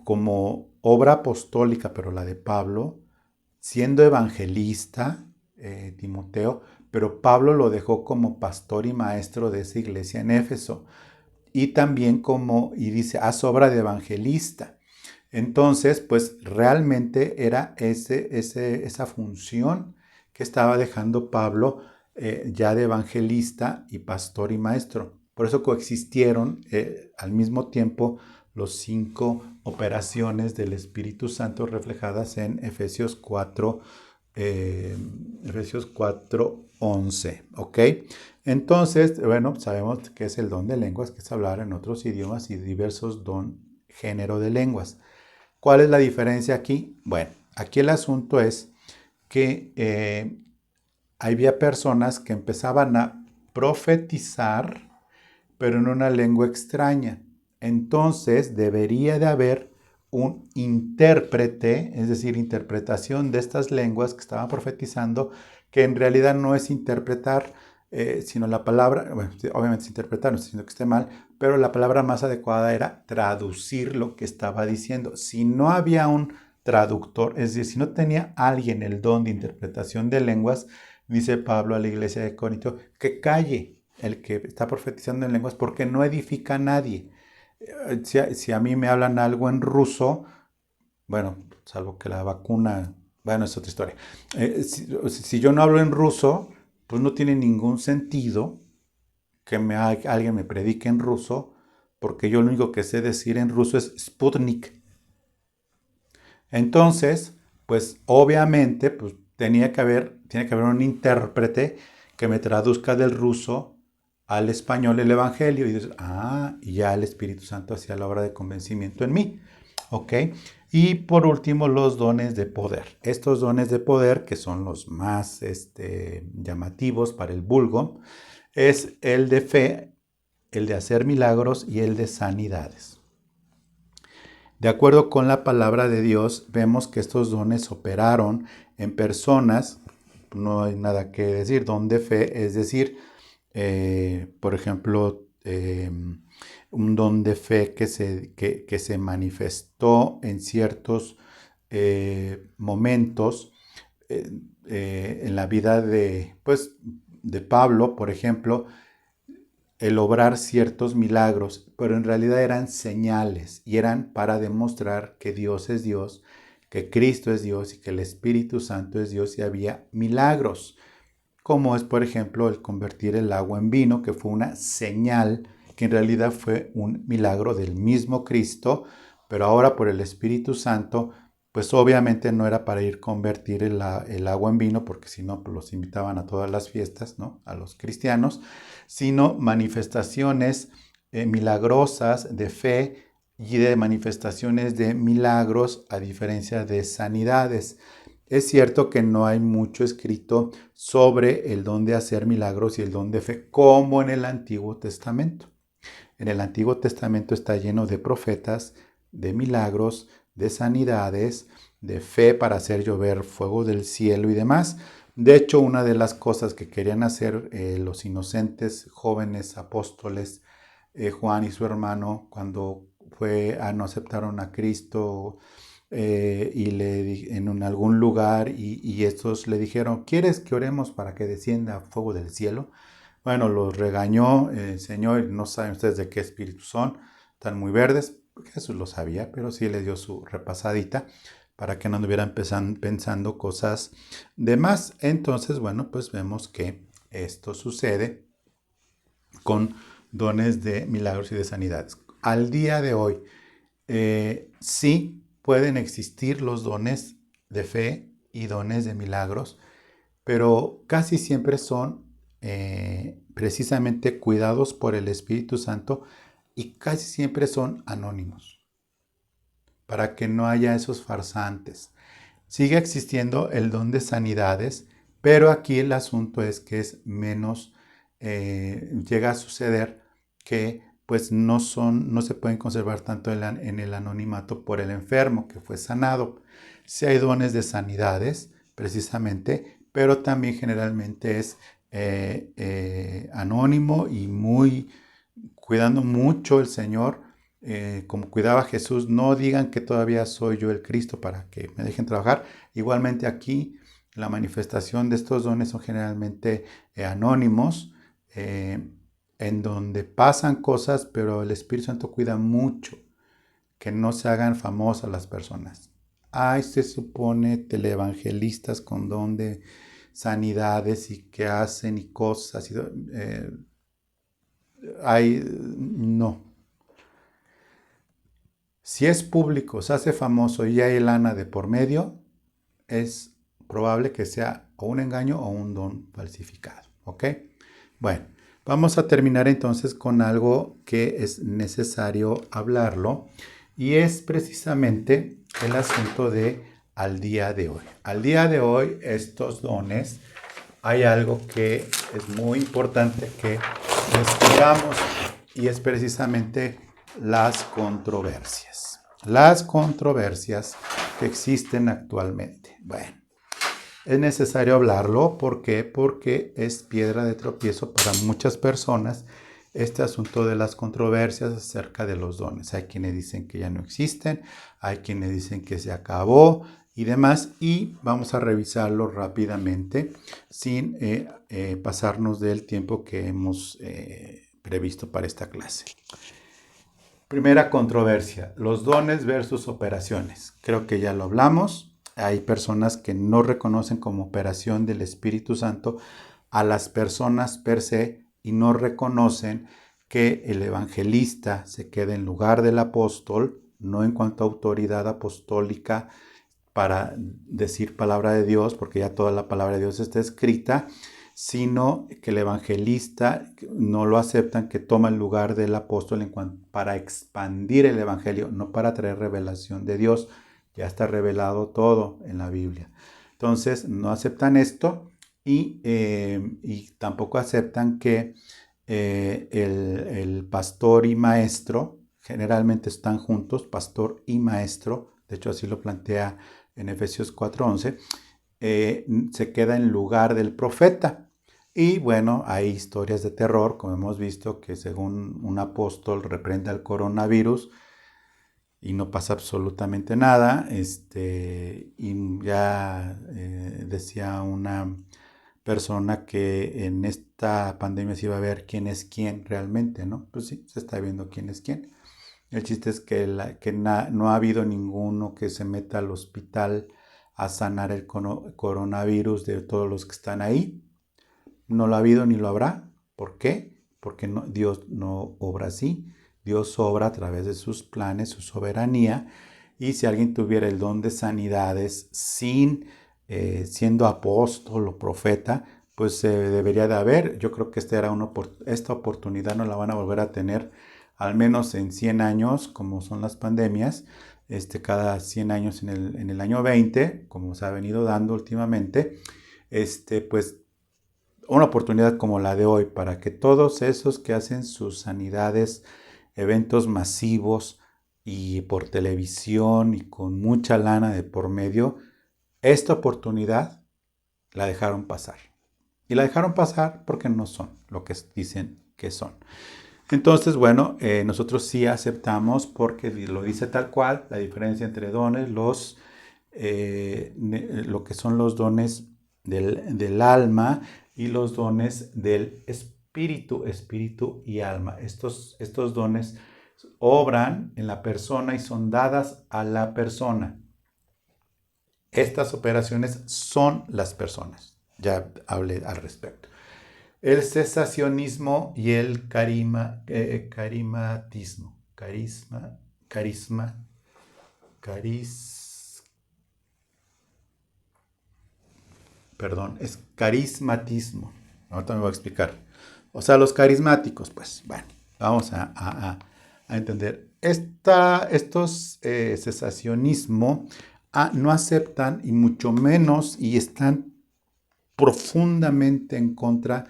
Speaker 1: como obra apostólica, pero la de Pablo, siendo evangelista, Timoteo, pero Pablo lo dejó como pastor y maestro de esa iglesia en Éfeso. Y también y dice, haz obra de evangelista. Entonces, pues realmente era esa función que estaba dejando Pablo ya de evangelista y pastor y maestro. Por eso coexistieron al mismo tiempo los 5 operaciones del Espíritu Santo reflejadas en Efesios 4, Efesios 4:11, ¿ok? Entonces, bueno, sabemos que es el don de lenguas, que es hablar en otros idiomas y diversos género de lenguas. ¿Cuál es la diferencia aquí? Bueno, aquí el asunto es que había personas que empezaban a profetizar, pero en una lengua extraña. Entonces debería de haber un intérprete, es decir, interpretación de estas lenguas que estaban profetizando, que en realidad no es interpretar, sino la palabra, bueno, obviamente es interpretar, no estoy diciendo que esté mal, pero la palabra más adecuada era traducir lo que estaba diciendo. Si no había un traductor, es decir, si no tenía alguien el don de interpretación de lenguas, dice Pablo a la iglesia de Corinto, que calle el que está profetizando en lenguas porque no edifica a nadie. Si a mí me hablan algo en ruso, bueno, salvo que la vacuna, bueno, es otra historia. Si yo no hablo en ruso, pues no tiene ningún sentido que alguien me predique en ruso, porque yo lo único que sé decir en ruso es Sputnik. Entonces, pues obviamente, pues tiene que haber un intérprete que me traduzca del ruso al español el evangelio y dices, y ya el Espíritu Santo hacía la obra de convencimiento en mí. ¿Ok? Y por último, los dones de poder. Estos dones de poder, que son los más llamativos para el vulgo, es el de fe, el de hacer milagros y el de sanidades. De acuerdo con la palabra de Dios, vemos que estos dones operaron en personas, no hay nada que decir, don de fe, es decir, por ejemplo, un don de fe que se manifestó en ciertos momentos en la vida de Pablo, por ejemplo, el obrar ciertos milagros, pero en realidad eran señales y eran para demostrar que Dios es Dios, que Cristo es Dios y que el Espíritu Santo es Dios y había milagros, como es por ejemplo el convertir el agua en vino, que fue una señal que en realidad fue un milagro del mismo Cristo, pero ahora por el Espíritu Santo, pues obviamente no era para ir a convertir el agua en vino, porque si no, pues los invitaban a todas las fiestas, ¿no? A los cristianos, sino manifestaciones milagrosas de fe y de manifestaciones de milagros a diferencia de sanidades. Es cierto que no hay mucho escrito sobre el don de hacer milagros y el don de fe como en el Antiguo Testamento. En el Antiguo Testamento está lleno de profetas, de milagros, de sanidades, de fe para hacer llover fuego del cielo y demás. De hecho, una de las cosas que querían hacer los inocentes jóvenes apóstoles, Juan y su hermano, cuando no aceptaron a Cristo en algún lugar y estos le dijeron, ¿quieres que oremos para que descienda fuego del cielo? Bueno, los regañó el Señor, no saben ustedes de qué espíritu son, están muy verdes, Jesús lo sabía, pero sí le dio su repasadita para que no anduvieran pensando cosas de más. Entonces, bueno, pues vemos que esto sucede con dones de milagros y de sanidades. Al día de hoy, sí pueden existir los dones de fe y dones de milagros, pero casi siempre son precisamente cuidados por el Espíritu Santo y casi siempre son anónimos, para que no haya esos farsantes. Sigue existiendo el don de sanidades, pero aquí el asunto es que es menos, llega a suceder que pues no se pueden conservar tanto en el anonimato por el enfermo que fue sanado. Sí hay dones de sanidades, precisamente, pero también generalmente es anónimo y cuidando mucho el Señor como cuidaba a Jesús, no digan que todavía soy yo el Cristo para que me dejen trabajar. Igualmente aquí la manifestación de estos dones son generalmente anónimos, en donde pasan cosas, pero el Espíritu Santo cuida mucho que no se hagan famosas las personas. Ay, se supone televangelistas con don de sanidades y que hacen y cosas. No. Si es público, se hace famoso y hay lana de por medio, es probable que sea o un engaño o un don falsificado. ¿Ok? Bueno, vamos a terminar entonces con algo que es necesario hablarlo y es precisamente el asunto de al día de hoy. Al día de hoy, estos dones, hay algo que es muy importante que descubramos y es precisamente las controversias. Las controversias que existen actualmente. Bueno, es necesario hablarlo. ¿Por qué? Porque es piedra de tropiezo para muchas personas este asunto de las controversias acerca de los dones. Hay quienes dicen que ya no existen, hay quienes dicen que se acabó y demás. Y vamos a revisarlo rápidamente sin pasarnos del tiempo que hemos previsto para esta clase. Primera controversia, los dones versus operaciones. Creo que ya lo hablamos. Hay personas que no reconocen como operación del Espíritu Santo a las personas per se y no reconocen que el evangelista se queda en lugar del apóstol, no en cuanto a autoridad apostólica para decir palabra de Dios, porque ya toda la palabra de Dios está escrita, sino que el evangelista no lo aceptan, que toma el lugar del apóstol para expandir el evangelio, no para traer revelación de Dios. Ya está revelado todo en la Biblia. Entonces, no aceptan esto y tampoco aceptan que el pastor y maestro, generalmente están juntos, pastor y maestro, de hecho así lo plantea en Efesios 4:11, se queda en lugar del profeta. Y bueno, hay historias de terror, como hemos visto, que según un apóstol reprende al coronavirus y no pasa absolutamente nada. Y ya decía una persona que en esta pandemia se iba a ver quién es quién realmente, ¿no? Pues sí, se está viendo quién es quién. El chiste es que no ha habido ninguno que se meta al hospital a sanar el coronavirus de todos los que están ahí. No lo ha habido ni lo habrá. ¿Por qué? Porque Dios no obra así. Dios obra a través de sus planes, su soberanía. Y si alguien tuviera el don de sanidades sin siendo apóstol o profeta, pues se debería de haber. Yo creo que esta oportunidad no la van a volver a tener al menos en 100 años, como son las pandemias. Cada 100 años en el año 20, como se ha venido dando últimamente, pues una oportunidad como la de hoy para que todos esos que hacen sus sanidades, eventos masivos y por televisión y con mucha lana de por medio, esta oportunidad la dejaron pasar. Y la dejaron pasar porque no son lo que dicen que son. Entonces, bueno, nosotros sí aceptamos porque lo dice tal cual, la diferencia entre dones, lo que son los dones del alma y los dones del espíritu y alma. Estos dones obran en la persona y son dadas a la persona. Estas operaciones son las personas. Ya hablé al respecto. El cesacionismo y el carismatismo. Es carismatismo. Ahorita me voy a explicar. O sea, los carismáticos, pues, bueno, vamos a entender. Estos cesacionismo no aceptan y mucho menos y están profundamente en contra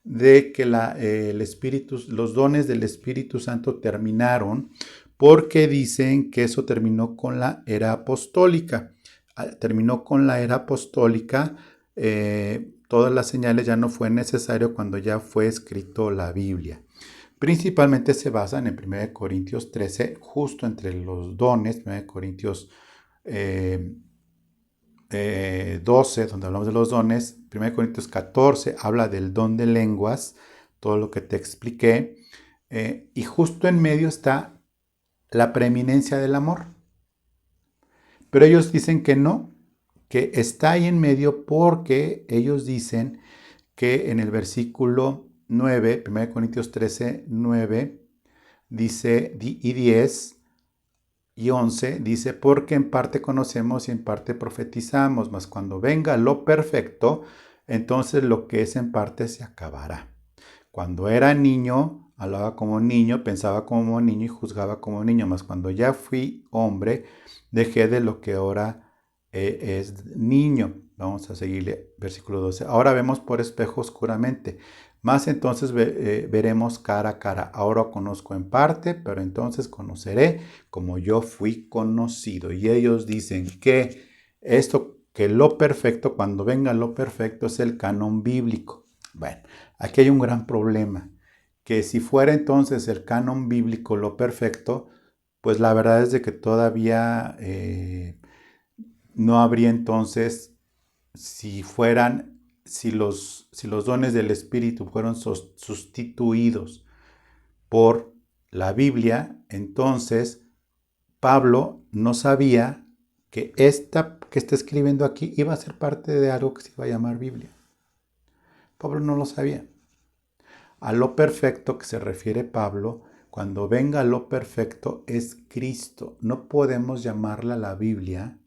Speaker 1: de que los dones del Espíritu Santo terminaron, porque dicen que eso terminó con la era apostólica. Terminó con la era apostólica, todas las señales ya no fue necesario cuando ya fue escrito la Biblia. Principalmente se basan en 1 Corintios 13, justo entre los dones, 1 Corintios 12, donde hablamos de los dones. 1 Corintios 14 habla del don de lenguas, todo lo que te expliqué. Y justo en medio está la preeminencia del amor. Pero ellos dicen que no, que está ahí en medio porque ellos dicen que en el versículo 9, 1 Corintios 13, 9, dice, y 10 y 11, dice, porque en parte conocemos y en parte profetizamos, mas cuando venga lo perfecto, entonces lo que es en parte se acabará. Cuando era niño, hablaba como niño, pensaba como niño y juzgaba como niño, mas cuando ya fui hombre, dejé de lo que ahora es niño. Vamos a seguirle, versículo 12. Ahora vemos por espejo oscuramente, mas entonces veremos cara a cara. Ahora conozco en parte, pero entonces conoceré como yo fui conocido. Y ellos dicen que esto, que lo perfecto, cuando venga lo perfecto, es el canon bíblico. Bueno, aquí hay un gran problema, que si fuera entonces el canon bíblico lo perfecto, pues la verdad es de que todavía no habría entonces, si los dones del Espíritu fueron sustituidos por la Biblia, entonces Pablo no sabía que esta que está escribiendo aquí iba a ser parte de algo que se iba a llamar Biblia. Pablo no lo sabía. A lo perfecto que se refiere Pablo, cuando venga lo perfecto, es Cristo. No podemos llamarla la Biblia,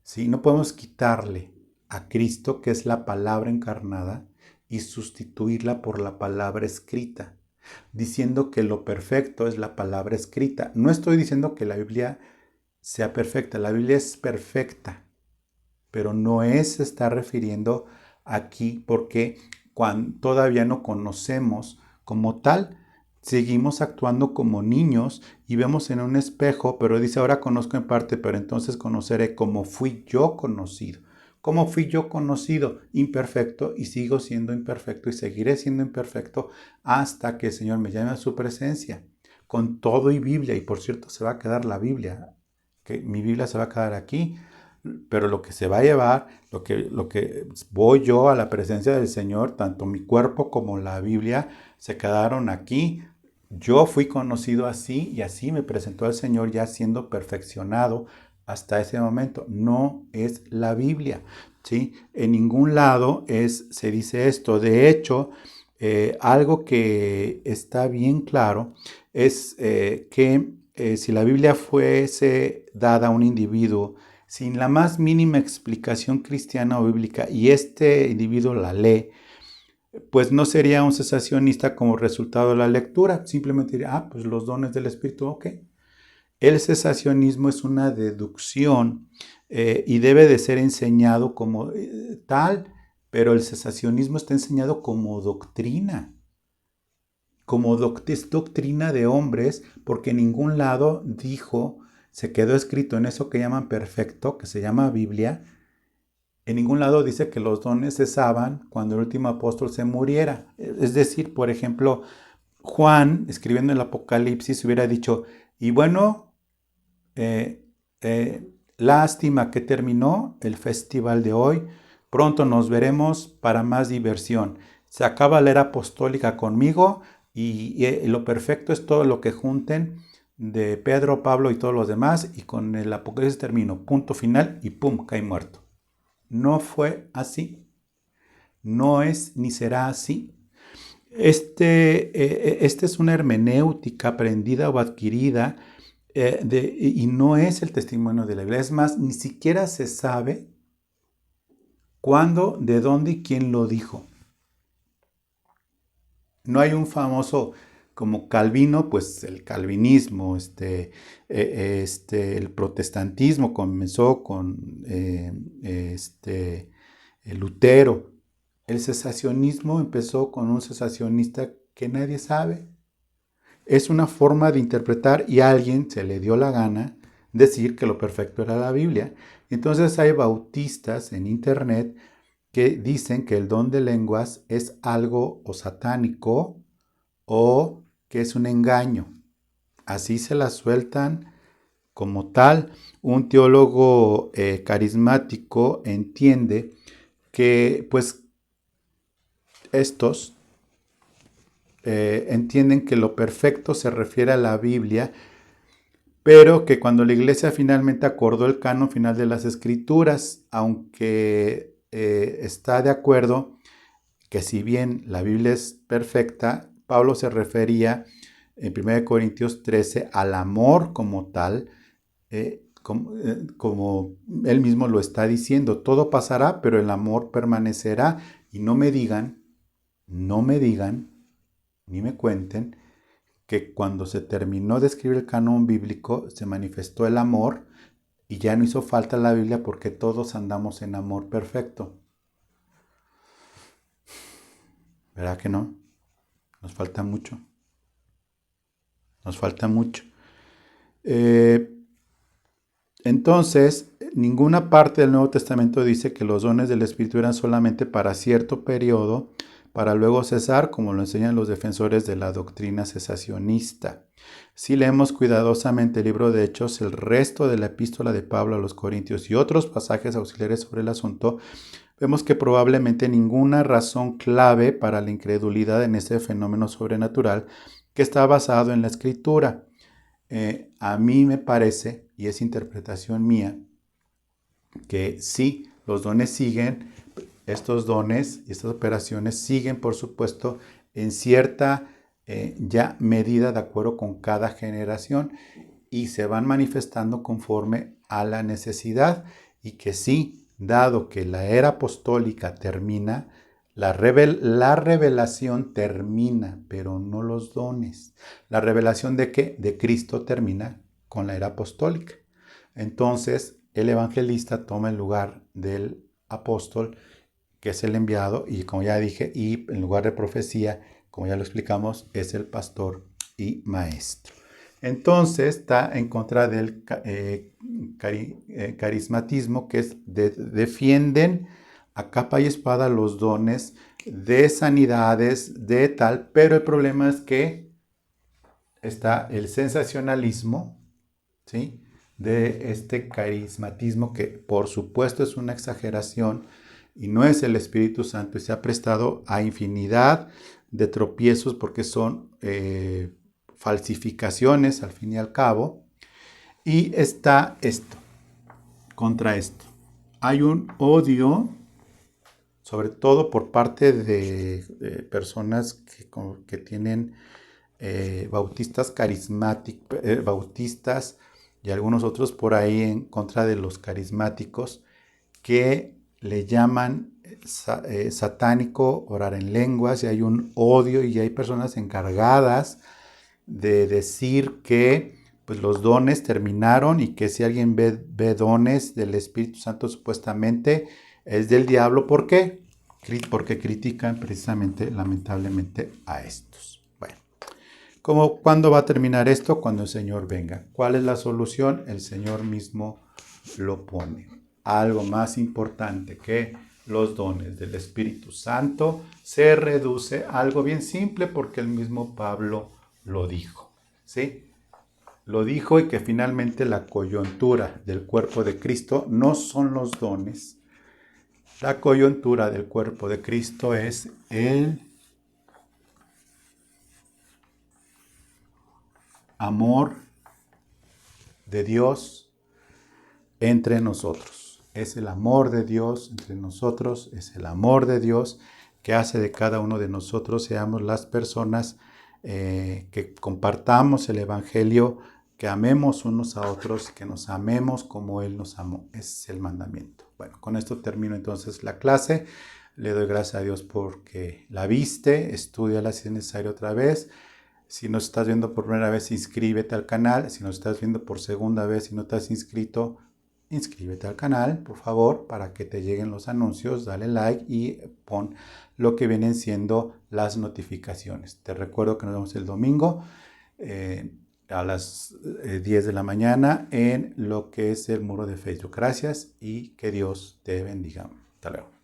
Speaker 1: ¿sí? No podemos quitarle a Cristo, que es la palabra encarnada, y sustituirla por la palabra escrita, diciendo que lo perfecto es la palabra escrita. No estoy diciendo que la Biblia sea perfecta, la Biblia es perfecta, pero no se está refiriendo aquí porque cuando todavía no conocemos como tal, seguimos actuando como niños y vemos en un espejo, pero dice ahora conozco en parte, pero entonces conoceré como fui yo conocido. ¿Cómo fui yo conocido? Imperfecto, y sigo siendo imperfecto y seguiré siendo imperfecto hasta que el Señor me llame a su presencia, con todo y Biblia. Y por cierto, se va a quedar la Biblia, que mi Biblia se va a quedar aquí, pero lo que se va a llevar, lo que voy yo a la presencia del Señor, tanto mi cuerpo como la Biblia se quedaron aquí. Yo fui conocido así y así me presentó el Señor ya siendo perfeccionado hasta ese momento. No es la Biblia, ¿sí? En ningún lado se dice esto. De hecho, algo que está bien claro es que si la Biblia fuese dada a un individuo sin la más mínima explicación cristiana o bíblica y este individuo la lee, pues no sería un cesacionista como resultado de la lectura. Simplemente diría, pues los dones del Espíritu, ok. El cesacionismo es una deducción y debe de ser enseñado como tal, pero el cesacionismo está enseñado como doctrina. Es doctrina de hombres, porque en ningún lado se quedó escrito en eso que llaman perfecto, que se llama Biblia. En ningún lado dice que los dones cesaban cuando el último apóstol se muriera. Es decir, por ejemplo, Juan, escribiendo el Apocalipsis, hubiera dicho, y bueno, lástima que terminó el festival de hoy, pronto nos veremos para más diversión. Se acaba la era apostólica conmigo y lo perfecto es todo lo que junten de Pedro, Pablo y todos los demás, y con el Apocalipsis termino, punto final y pum, cae muerto. No fue así, no es ni será así. Esta es una hermenéutica aprendida o adquirida y no es el testimonio de la Biblia. Es más, ni siquiera se sabe cuándo, de dónde y quién lo dijo. No hay un famoso como Calvino, pues el calvinismo, el protestantismo comenzó con Lutero. El cesacionismo empezó con un cesacionista que nadie sabe. Es una forma de interpretar y a alguien se le dio la gana decir que lo perfecto era la Biblia. Entonces hay bautistas en internet que dicen que el don de lenguas es algo o satánico o que es un engaño. Así se la sueltan como tal. Un teólogo carismático entiende que pues estos entienden que lo perfecto se refiere a la Biblia, pero que cuando la iglesia finalmente acordó el canon final de las escrituras, aunque está de acuerdo que si bien la Biblia es perfecta, Pablo se refería en 1 Corintios 13 al amor como tal, como él mismo lo está diciendo, todo pasará, pero el amor permanecerá. Y no me digan, ni me cuenten, que cuando se terminó de escribir el canon bíblico se manifestó el amor y ya no hizo falta la Biblia porque todos andamos en amor perfecto. ¿Verdad que no? Nos falta mucho. Nos falta mucho. Entonces, ninguna parte del Nuevo Testamento dice que los dones del Espíritu eran solamente para cierto periodo, para luego cesar, como lo enseñan los defensores de la doctrina cesacionista. Si leemos cuidadosamente el libro de Hechos, el resto de la epístola de Pablo a los Corintios y otros pasajes auxiliares sobre el asunto, vemos que probablemente ninguna razón clave para la incredulidad en este fenómeno sobrenatural que está basado en la Escritura. A mí me parece, y es interpretación mía, que sí, los dones siguen, estos dones y estas operaciones siguen, por supuesto, en cierta ya medida de acuerdo con cada generación y se van manifestando conforme a la necesidad y que sí, dado que la era apostólica termina, la revelación termina, pero no los dones. ¿La revelación de qué? De Cristo termina con la era apostólica. Entonces, el evangelista toma el lugar del apóstol, que es el enviado, y como ya dije, y en lugar de profecía, como ya lo explicamos, es el pastor y maestro. Entonces, está en contra del carismatismo, que es defienden a capa y espada los dones de sanidades, de tal, pero el problema es que está el sensacionalismo, ¿sí?, de este carismatismo que por supuesto es una exageración y no es el Espíritu Santo y se ha prestado a infinidad de tropiezos porque son falsificaciones al fin y al cabo. Y está esto, contra esto. Hay un odio, sobre todo por parte de personas que tienen bautistas carismáticos, bautistas y algunos otros por ahí en contra de los carismáticos, que le llaman satánico orar en lenguas, y hay un odio y hay personas encargadas de decir que pues, los dones terminaron y que si alguien ve dones del Espíritu Santo supuestamente es del diablo. ¿Por qué? Porque critican precisamente, lamentablemente, a estos. Bueno, ¿cuándo va a terminar esto? Cuando el Señor venga. ¿Cuál es la solución? El Señor mismo lo pone. Algo más importante que los dones del Espíritu Santo se reduce a algo bien simple porque el mismo Pablo lo dijo, ¿sí? Lo dijo, y que finalmente la coyuntura del cuerpo de Cristo no son los dones. La coyuntura del cuerpo de Cristo es el amor de Dios entre nosotros. Es el amor de Dios entre nosotros, es el amor de Dios que hace de cada uno de nosotros seamos las personas que compartamos el Evangelio, que amemos unos a otros, que nos amemos como Él nos amó. Ese es el mandamiento. Bueno, con esto termino entonces la clase. Le doy gracias a Dios porque la viste, estúdiala si es necesario otra vez. Si nos estás viendo por primera vez, inscríbete al canal. Si nos estás viendo por segunda vez y no te has inscrito, inscríbete al canal, por favor, para que te lleguen los anuncios. Dale like y pon lo que vienen siendo las notificaciones. Te recuerdo que nos vemos el domingo a las 10 de la mañana en lo que es el muro de Facebook. Gracias y que Dios te bendiga. Hasta luego.